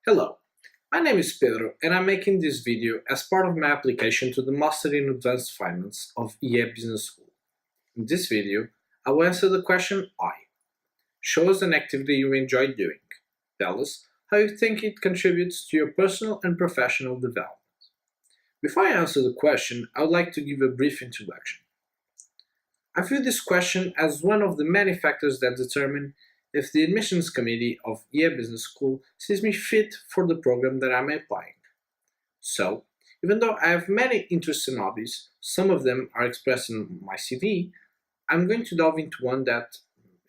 Hello, my name is Pedro and I'm making this video as part of my application to the Master in Advanced Finance of EA Business School. In this video, I will answer the question I. Show us an activity you enjoy doing. Tell us how you think it contributes to your personal and professional development. Before I answer the question, I would like to give a brief introduction. I view this question as one of the many factors that determine if the admissions committee of EA Business School sees me fit for the program that I'm applying. So, even though I have many interests and hobbies, some of them are expressed in my CV, I'm going to delve into one that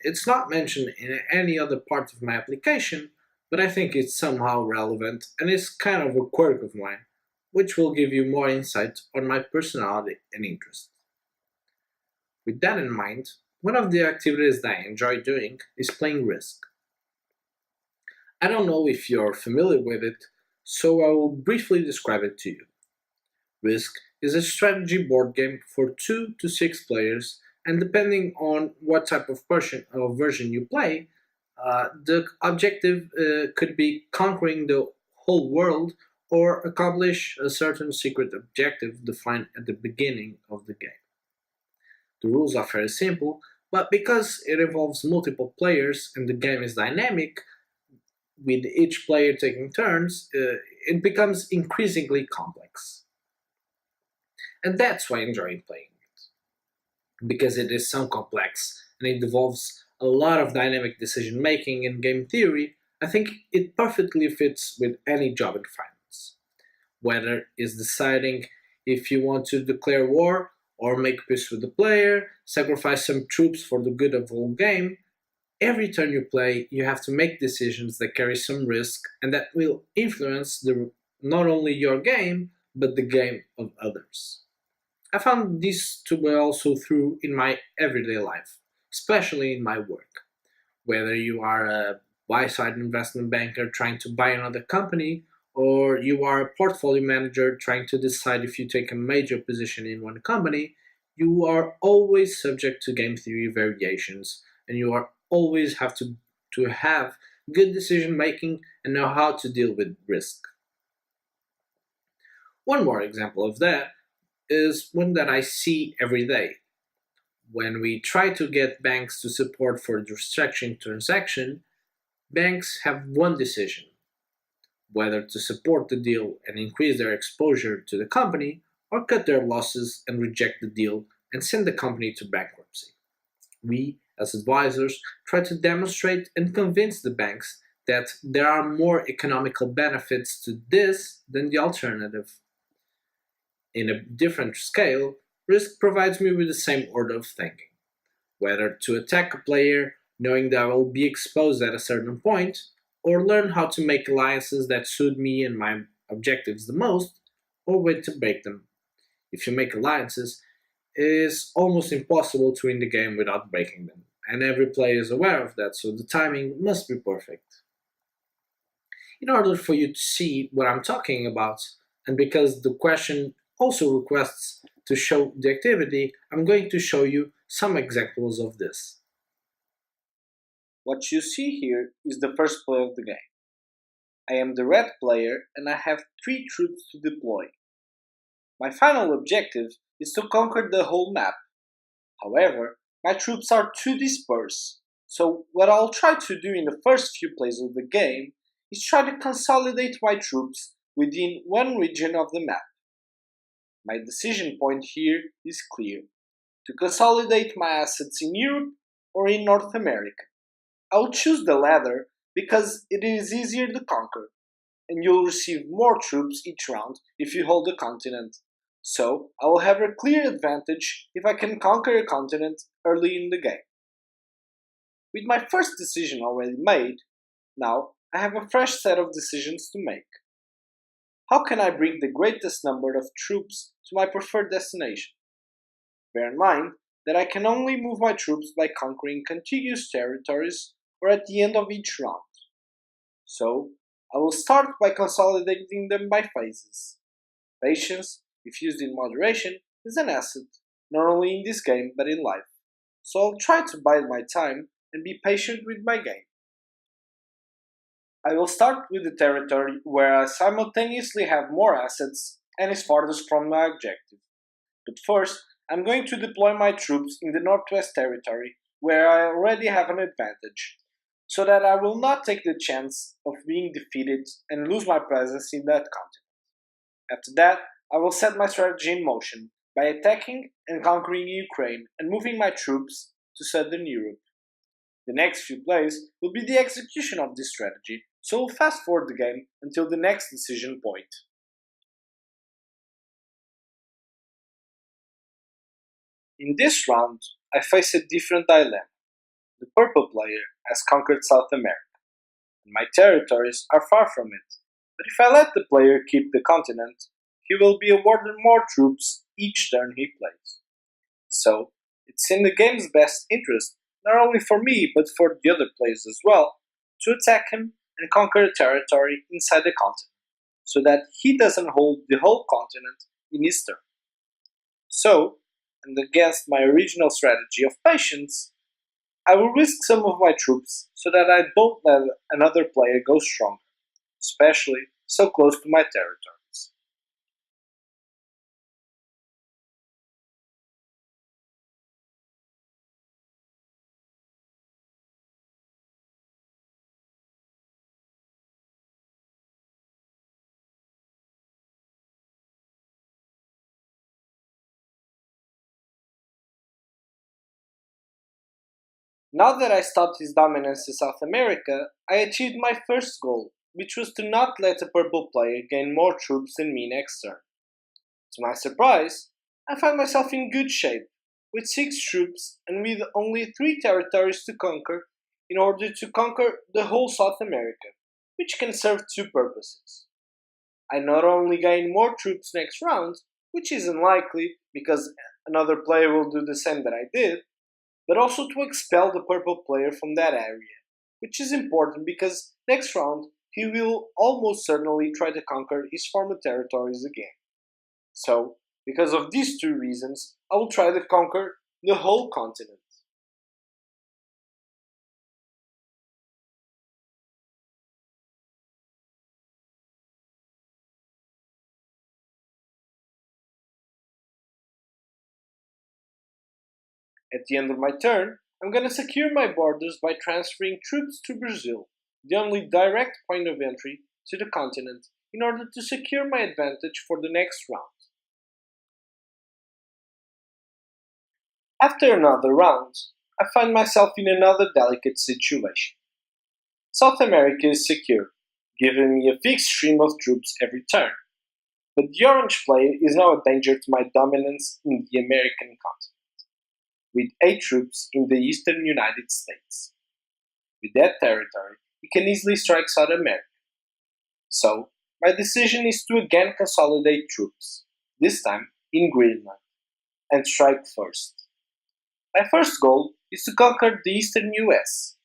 it's not mentioned in any other part of my application, but I think it's somehow relevant and is kind of a quirk of mine, which will give you more insight on my personality and interests. With that in mind, one of the activities that I enjoy doing is playing Risk. I don't know if you're familiar with it, so I will briefly describe it to you. Risk is a strategy board game for 2 to 6 players, and depending on what type of version you play, the objective could be conquering the whole world or accomplish a certain secret objective defined at the beginning of the game. The rules are very simple, but because it involves multiple players and the game is dynamic, with each player taking turns, it becomes increasingly complex. And that's why I enjoy playing it. Because it is so complex and it involves a lot of dynamic decision making and game theory, I think it perfectly fits with any job in finance. Whether it's deciding if you want to declare war or make peace with the player, sacrifice some troops for the good of the whole game, every turn you play, you have to make decisions that carry some risk and that will influence not only your game, but the game of others. I found this to be also true in my everyday life, especially in my work. Whether you are a buy side investment banker trying to buy another company, or you are a portfolio manager trying to decide if you take a major position in one company, you are always subject to game theory variations, and you are always have to have good decision making and know how to deal with risk. One more example of that is one that I see every day. When we try to get banks to support for the restructuring transaction, banks have one decision: whether to support the deal and increase their exposure to the company, or cut their losses and reject the deal and send the company to bankruptcy. We, as advisors, try to demonstrate and convince the banks that there are more economical benefits to this than the alternative. In a different scale, risk provides me with the same order of thinking: whether to attack a player knowing that I will be exposed at a certain point, or learn how to make alliances that suit me and my objectives the most, or when to break them. If you make alliances, it is almost impossible to win the game without breaking them, and every player is aware of that, so the timing must be perfect. In order for you to see what I'm talking about, and because the question also requests to show the activity, I'm going to show you some examples of this. What you see here is the first play of the game. I am the red player and I have 3 troops to deploy. My final objective is to conquer the whole map. However, my troops are too dispersed, so what I'll try to do in the first few plays of the game is try to consolidate my troops within one region of the map. My decision point here is clear: to consolidate my assets in Europe or in North America. I'll choose the latter because it is easier to conquer, and you'll receive more troops each round if you hold a continent. So, I will have a clear advantage if I can conquer a continent early in the game. With my first decision already made, now I have a fresh set of decisions to make. How can I bring the greatest number of troops to my preferred destination? Bear in mind that I can only move my troops by conquering contiguous territories or at the end of each round. So, I will start by consolidating them by phases. Patience, if used in moderation, is an asset, not only in this game but in life. So I'll try to bide my time and be patient with my game. I will start with the territory where I simultaneously have more assets and is farthest from my objective. But first, I'm going to deploy my troops in the Northwest Territory, where I already have an advantage, so that I will not take the chance of being defeated and lose my presence in that continent. After that, I will set my strategy in motion by attacking and conquering Ukraine and moving my troops to southern Europe. The next few plays will be the execution of this strategy, so we'll fast forward the game until the next decision point. In this round, I face a different dilemma. The purple player has conquered South America, and my territories are far from it. But if I let the player keep the continent, he will be awarded more troops each turn he plays. So, it's in the game's best interest, not only for me but for the other players as well, to attack him and conquer a territory inside the continent, so that he doesn't hold the whole continent in his turn. So, and against my original strategy of patience, I will risk some of my troops so that I don't let another player go stronger, especially so close to my territories. Now that I stopped his dominance in South America, I achieved my first goal, which was to not let a purple player gain more troops than me next turn. To my surprise, I find myself in good shape, with 6 troops and with only 3 territories to conquer in order to conquer the whole South America, which can serve two purposes. I not only gain more troops next round, which is unlikely because another player will do the same that I did, but also to expel the purple player from that area, which is important because next round he will almost certainly try to conquer his former territories again. So, because of these two reasons, I will try to conquer the whole continent. At the end of my turn, I'm gonna secure my borders by transferring troops to Brazil, the only direct point of entry to the continent, in order to secure my advantage for the next round. After another round, I find myself in another delicate situation. South America is secure, giving me a fixed stream of troops every turn, but the orange player is now a danger to my dominance in the American continent, with 8 troops in the eastern United States. With that territory, he can easily strike South America. So, my decision is to again consolidate troops, this time in Greenland, and strike first. My first goal is to conquer the eastern US,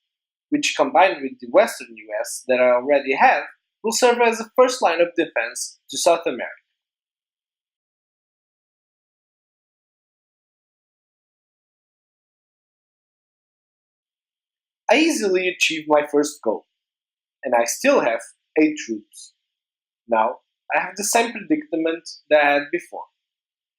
which combined with the western US that I already have, will serve as a first line of defense to South America. I easily achieved my first goal, and I still have 8 troops. Now, I have the same predicament that I had before.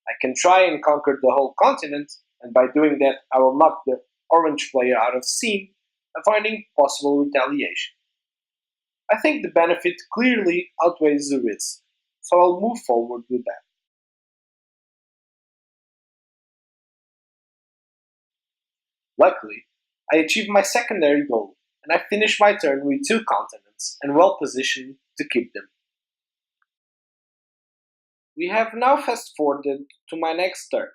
I can try and conquer the whole continent, and by doing that, I will knock the orange player out of scene, avoiding possible retaliation. I think the benefit clearly outweighs the risk, so I'll move forward with that. Luckily, I achieved my secondary goal, and I finished my turn with 2 continents and well positioned to keep them. We have now fast forwarded to my next turn.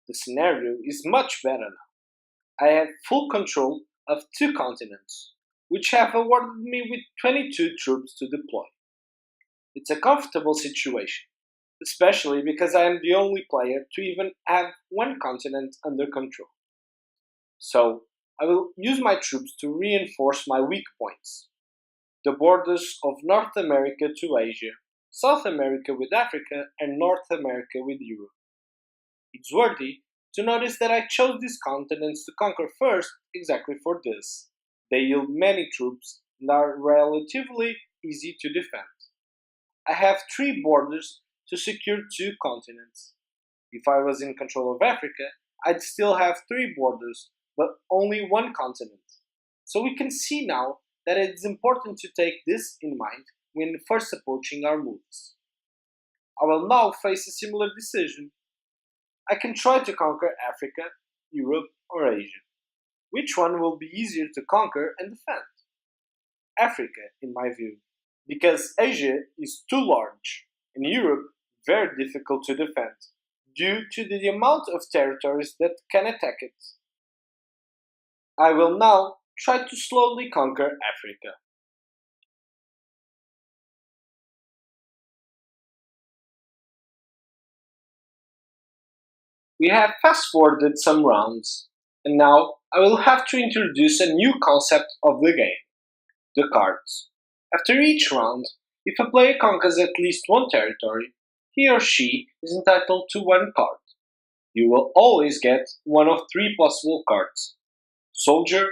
The scenario is much better now. I have full control of 2 continents, which have awarded me with 22 troops to deploy. It's a comfortable situation, especially because I am the only player to even have one continent under control. So, I will use my troops to reinforce my weak points, the borders of North America to Asia, South America with Africa, and North America with Europe. It's worthy to notice that I chose these continents to conquer first exactly for this. They yield many troops and are relatively easy to defend. I have 3 borders to secure 2 continents. If I was in control of Africa, I'd still have 3 borders, but only one continent. So we can see now that it's important to take this in mind when first approaching our moves. I will now face a similar decision. I can try to conquer Africa, Europe, or Asia. Which one will be easier to conquer and defend? Africa, in my view, because Asia is too large and Europe very difficult to defend due to the amount of territories that can attack it. I will now try to slowly conquer Africa. We have fast forwarded some rounds, and now I will have to introduce a new concept of the game: the cards. After each round, if a player conquers at least one territory, he or she is entitled to one card. You will always get one of 3 possible cards: soldier,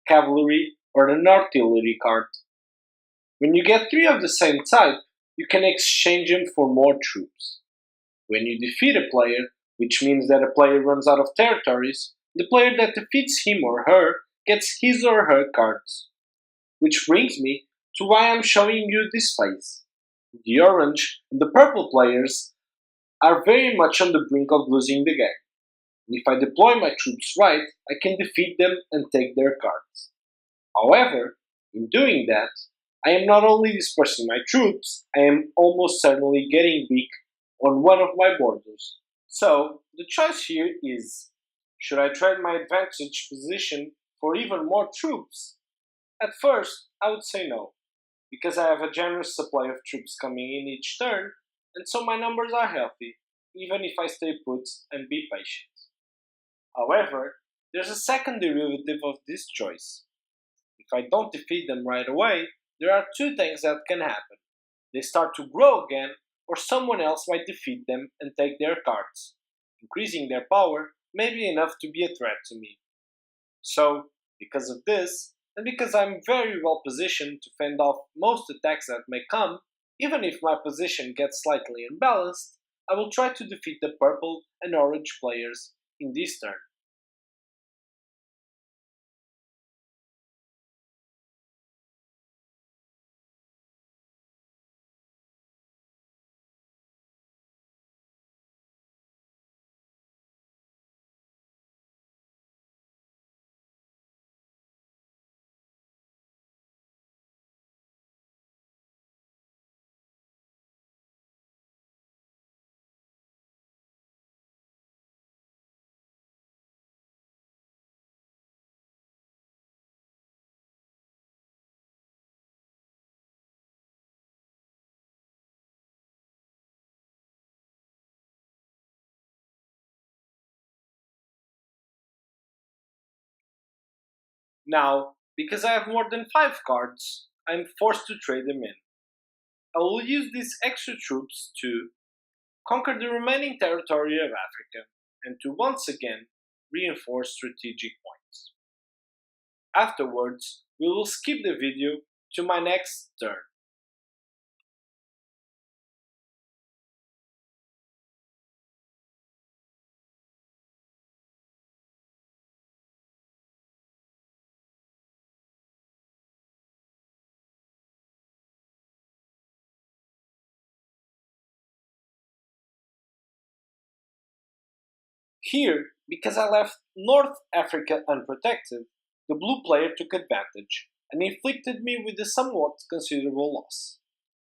cavalry, or an artillery card. When you get 3 of the same type, you can exchange them for more troops. When you defeat a player, which means that a player runs out of territories, the player that defeats him or her gets his or her cards. Which brings me to why I'm showing you this phase. The orange and the purple players are very much on the brink of losing the game. If I deploy my troops right, I can defeat them and take their cards. However, in doing that, I am not only dispersing my troops, I am almost certainly getting weak on one of my borders. So, the choice here is: should I trade my advantage position for even more troops? At first, I would say no, because I have a generous supply of troops coming in each turn, and so my numbers are healthy, even if I stay put and be patient. However, there's a second derivative of this choice. If I don't defeat them right away, there are 2 things that can happen. They start to grow again, or someone else might defeat them and take their cards. Increasing their power may be enough to be a threat to me. So, because of this, and because I'm very well positioned to fend off most attacks that may come, even if my position gets slightly unbalanced, I will try to defeat the purple and orange players in this turn. Now, because I have more than 5 cards, I'm forced to trade them in. I will use these extra troops to conquer the remaining territory of Africa and to once again reinforce strategic points. Afterwards, we will skip the video to my next turn. Here, because I left North Africa unprotected, the blue player took advantage and inflicted me with a somewhat considerable loss.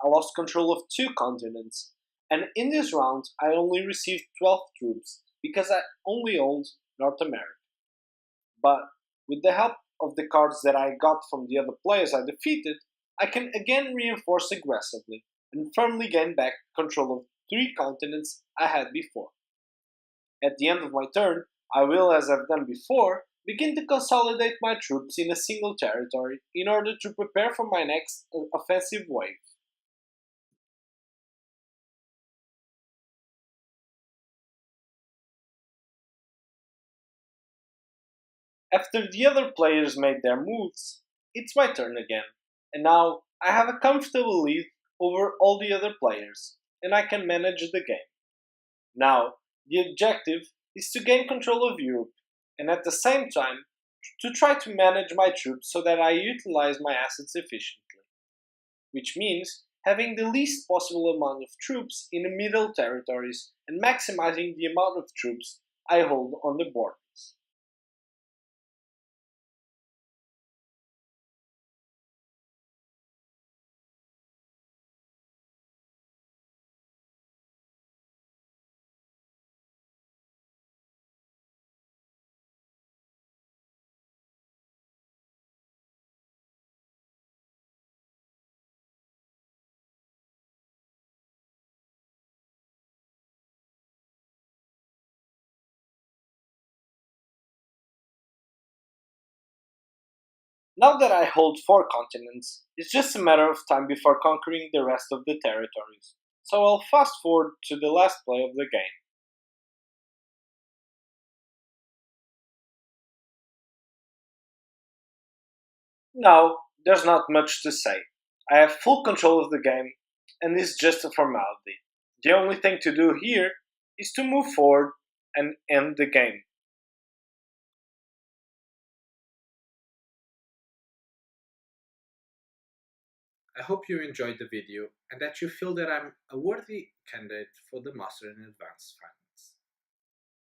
I lost control of 2 continents, and in this round I only received 12 troops because I only owned North America. But with the help of the cards that I got from the other players I defeated, I can again reinforce aggressively and firmly gain back control of 3 continents I had before. At the end of my turn, I will, as I've done before, begin to consolidate my troops in a single territory in order to prepare for my next offensive wave. After the other players made their moves, it's my turn again. and now I have a comfortable lead over all the other players, and I can manage the game. Now, the objective is to gain control of Europe, and at the same time, to try to manage my troops so that I utilize my assets efficiently, which means having the least possible amount of troops in the middle territories and maximizing the amount of troops I hold on the borders. Now that I hold 4 continents, it's just a matter of time before conquering the rest of the territories, so I'll fast forward to the last play of the game. Now, there's not much to say. I have full control of the game, and it's just a formality. The only thing to do here is to move forward and end the game. I hope you enjoyed the video and that you feel that I'm a worthy candidate for the Master in Advanced Finance.